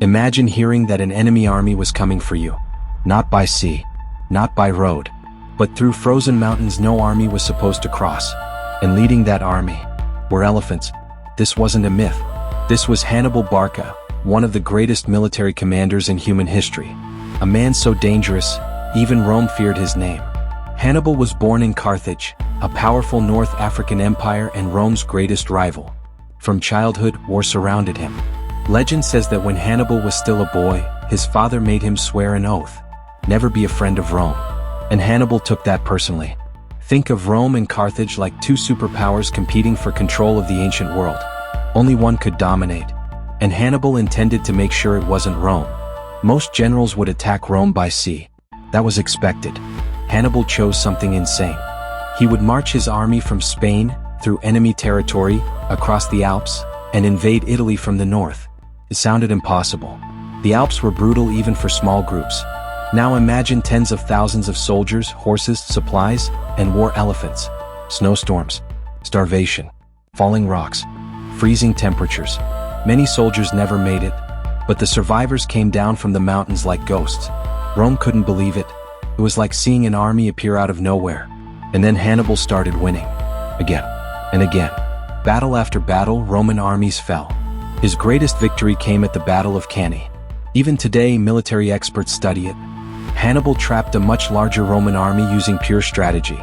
Imagine hearing that an enemy army was coming for you. Not by sea, not by road, but through frozen mountains no army was supposed to cross. And leading that army were elephants. This wasn't a myth. This was Hannibal Barca, one of the greatest military commanders in human history. A man so dangerous, even Rome feared his name. Hannibal was born in Carthage, a powerful North African empire and Rome's greatest rival. From childhood, war surrounded him. Legend says that when Hannibal was still a boy, his father made him swear an oath: never be a friend of Rome. And Hannibal took that personally. Think of Rome and Carthage like two superpowers competing for control of the ancient world. Only one could dominate. And Hannibal intended to make sure it wasn't Rome. Most generals would attack Rome by sea. That was expected. Hannibal chose something insane. He would march his army from Spain, through enemy territory, across the Alps, and invade Italy from the north. It sounded impossible. The Alps were brutal even for small groups. Now imagine tens of thousands of soldiers, horses, supplies, and war elephants. Snowstorms, starvation, falling rocks, freezing temperatures. Many soldiers never made it, but the survivors came down from the mountains like ghosts. Rome couldn't believe it. It was like seeing an army appear out of nowhere. And then Hannibal started winning. Again and again. Battle after battle, Roman armies fell. His greatest victory came at the Battle of Cannae. Even today, military experts study it. Hannibal trapped a much larger Roman army using pure strategy.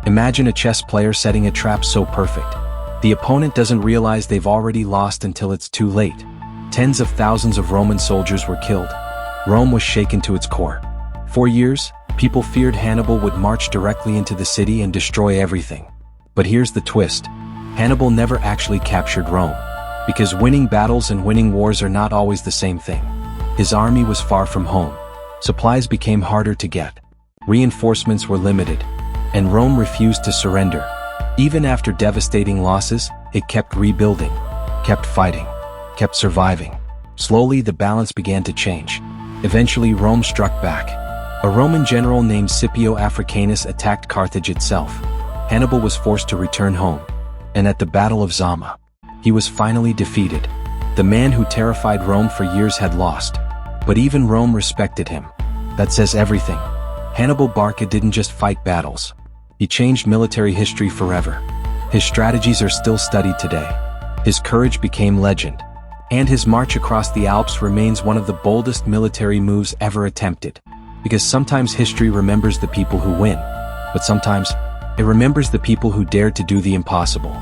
Imagine a chess player setting a trap so perfect. The opponent doesn't realize they've already lost until it's too late. Tens of thousands of Roman soldiers were killed. Rome was shaken to its core. For years, people feared Hannibal would march directly into the city and destroy everything. But here's the twist. Hannibal never actually captured Rome. Because winning battles and winning wars are not always the same thing. His army was far from home. Supplies became harder to get. Reinforcements were limited. And Rome refused to surrender. Even after devastating losses, it kept rebuilding, kept fighting, kept surviving. Slowly, the balance began to change. Eventually, Rome struck back. A Roman general named Scipio Africanus attacked Carthage itself. Hannibal was forced to return home. And at the Battle of Zama, he was finally defeated. The man who terrified Rome for years had lost. But even Rome respected him. That says everything. Hannibal Barca didn't just fight battles. He changed military history forever. His strategies are still studied today. His courage became legend. And his march across the Alps remains one of the boldest military moves ever attempted. Because sometimes history remembers the people who win, but sometimes it remembers the people who dared to do the impossible.